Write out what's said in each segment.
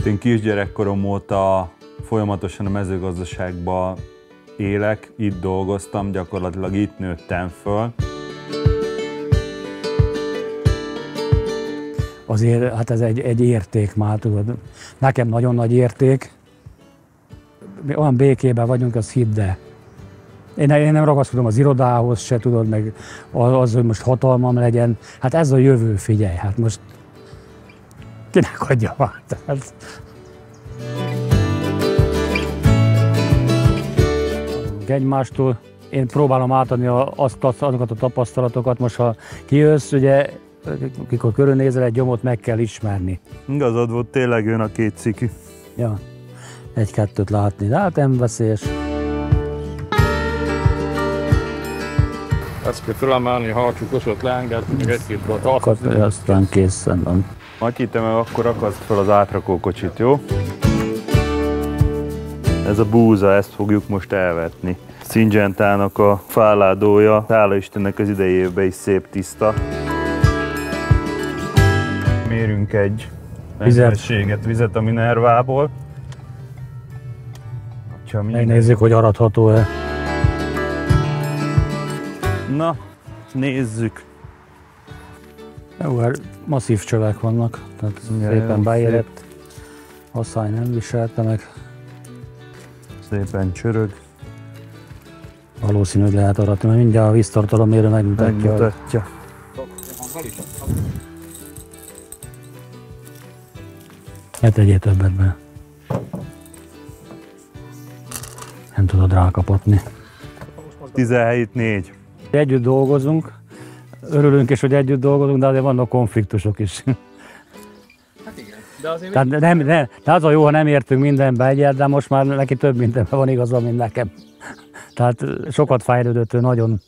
Én kisgyerekkorom óta folyamatosan a mezőgazdaságban élek, itt dolgoztam, gyakorlatilag itt nőttem föl. Azért hát ez egy érték már, tudod. Nekem nagyon nagy érték. Mi olyan békében vagyunk, az hidd el. Én nem ragaszkodom az irodához se, tudod, meg az, hogy most hatalmam legyen. Hát ez a jövő, figyelj, hát most kinek adja már? Tehát... Egymástól én próbálom átadni azokat a tapasztalatokat, most ha kijössz, ugye, amikor körülnézel egy gyomot, meg kell ismerni. Igazad volt, tényleg jön a két ciki. Ja, egy-kettőt látni, de hát nem veszélyes. Ezt kell fölemelni, harcsukosot leengedni, meg egy-két Akkor aztán készen van. Matyi, te meg akkor akaszd fel az átrakókocsit, jó? Ez a búza, ezt fogjuk most elvetni. Syngentának a fáládója, hála Istennek az idei évben is szép tiszta. Mérünk egy vizet a Minervából. Megnézzük, hogy aratható-e. Na, nézzük. Jó, hát masszív csövek vannak, tehát szépen beérett. Asszály nem viselte meg. Szépen csörög. Valószínű, hogy lehet aratni, mert mindjárt a víztartalommérő megmutatja. Hát tegyél többet be. Nem tudod rákapatni. 17-4. Együtt dolgozunk, örülünk is, hogy együtt dolgozunk, de azért vannak konfliktusok is. Hát igen, de azért... Tehát de az a jó, ha nem értünk mindenbe egyet, de most már neki több mindenben van igaza, mint nekem. Tehát sokat fejlődött ő nagyon,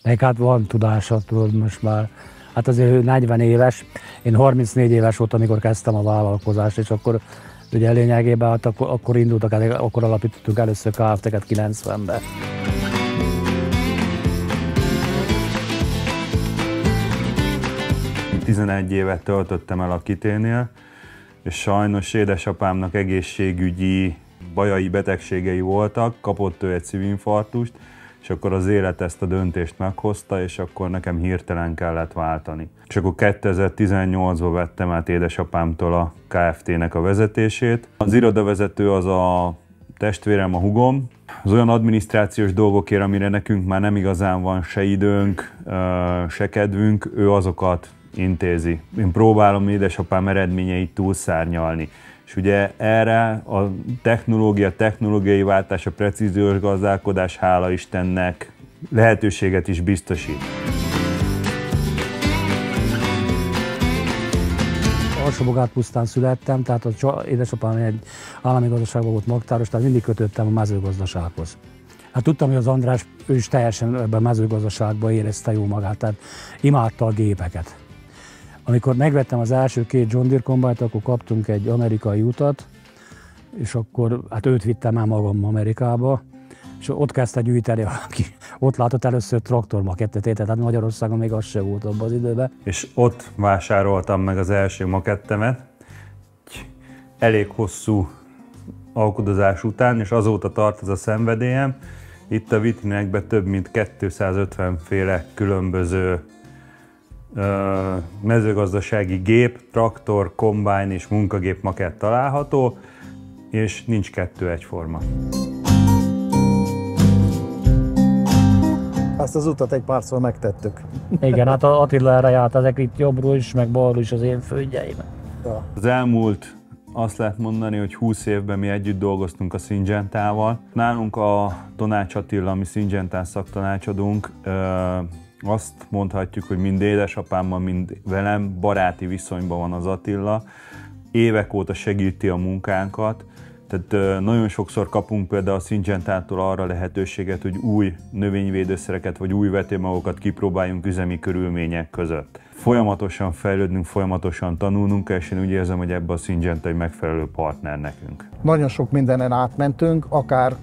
meg hát van tudása, tudod most már. Hát azért ő 40 éves, én 34 éves voltam, amikor kezdtem a vállalkozást, és akkor ugye lényegében hát akkor indultak, akkor alapítottuk először Kft-ket 90-ben. Én 11 évet töltöttem el a Kiténél, és sajnos édesapámnak egészségügyi bajai, betegségei voltak, kapott ő egy szívinfarktust, és akkor az élet ezt a döntést meghozta, és akkor nekem hirtelen kellett váltani. És akkor 2018-ban vettem át édesapámtól a Kft-nek a vezetését. Az irodavezető az a testvérem, a húgom. Az olyan adminisztrációs dolgokért, amire nekünk már nem igazán van se időnk, se kedvünk, ő azokat intézi. Én próbálom édesapám eredményeit túlszárnyalni. És ugye erre a technológiai váltás, a precíziós gazdálkodás, hála Istennek, lehetőséget is biztosít. Alsóbogátpusztán születtem, tehát édesapám egy állami gazdaságban volt magtáros, tehát mindig kötöttem a mezőgazdasághoz. Hát tudtam, hogy az András, ő is teljesen ebben a mezőgazdaságban érezte jó magát, tehát imádta a gépeket. Amikor megvettem az első 2 John Deere kombájnt, akkor kaptunk egy amerikai utat, és akkor hát őt vittem el magam Amerikába, és ott kezdte gyűjteni, aki ott látott először traktormakettet, tehát Magyarországon még az se volt abban az időben. És ott vásároltam meg az első makettemet, elég hosszú alkudozás után, és azóta tart ez a szenvedélyem. Itt a vitrinekben több mint 250 féle különböző mezőgazdasági gép, traktor, kombájn és munkagép makett található, és nincs kettő egyforma. Ezt az utat egy párszor megtettük. Igen, hát Attila erre járt, ezek itt jobbról is, meg balról is az én földjeim. Ja. Az elmúlt, azt lehet mondani, hogy 20 évben mi együtt dolgoztunk a Syngentával. Nálunk a Donács Attila, ami Syngentán szaktanácsadónk, azt mondhatjuk, hogy mind édesapámmal, mind velem baráti viszonyban van az Attila. Évek óta segíti a munkánkat, tehát nagyon sokszor kapunk például a Syngentától arra lehetőséget, hogy új növényvédőszereket vagy új vetőmagokat kipróbáljunk üzemi körülmények között. Folyamatosan fejlődnünk, folyamatosan tanulnunk, és én úgy érzem, hogy ebben a Syngenta egy megfelelő partner nekünk. Nagyon sok mindenen átmentünk, akár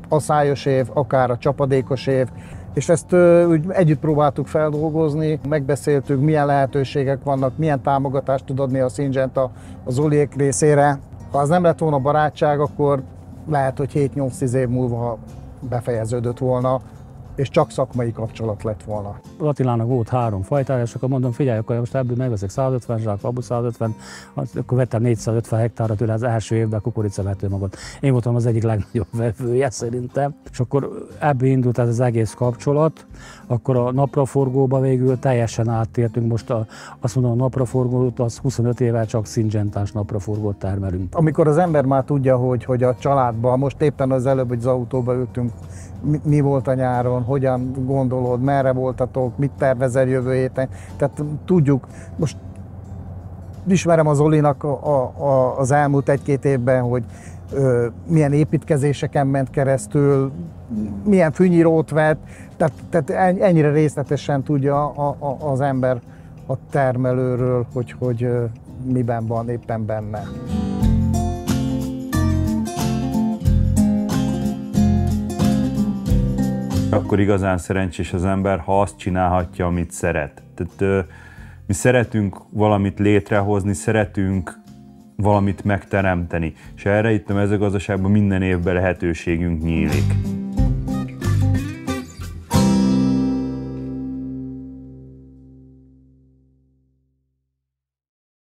a szájos év, akár a csapadékos év, És ezt úgy együtt próbáltuk feldolgozni, megbeszéltük, milyen lehetőségek vannak, milyen támogatást tud adni a Syngenta az Zoliék részére. Ha az nem lett volna barátság, akkor lehet, hogy 7-8-10 év múlva befejeződött volna, és csak szakmai kapcsolat lett volna. Attilának volt 3 fajtája, és akkor mondom, figyelj, akkor most ebből megveszek 150 zsák, abból 150, akkor vettem 450 hektárra tőle az első évben kukoricavetőmagot. Én voltam az egyik legnagyobb vevője szerintem, és akkor ebből indult ez az egész kapcsolat, akkor a napraforgóba végül teljesen áttértünk, most azt mondom, a napraforgót, az 25 éve csak Syngentás napraforgót termelünk. Amikor az ember már tudja, hogy a családban, most éppen az előbb, hogy az autóba ültünk, mi volt a nyáron, hogyan gondolod, merre voltatok, mit tervezel jövő héten. Tehát tudjuk, most ismerem az Zolinak az elmúlt 1-2 évben, hogy milyen építkezéseken ment keresztül, milyen fűnyírót vett, tehát ennyire részletesen tudja az ember a termelőről, hogy miben van éppen benne. Akkor igazán szerencsés az ember, ha azt csinálhatja, amit szeret. Tehát mi szeretünk valamit létrehozni, szeretünk valamit megteremteni, és erre itt a mezőgazdaságban minden évben lehetőségünk nyílik.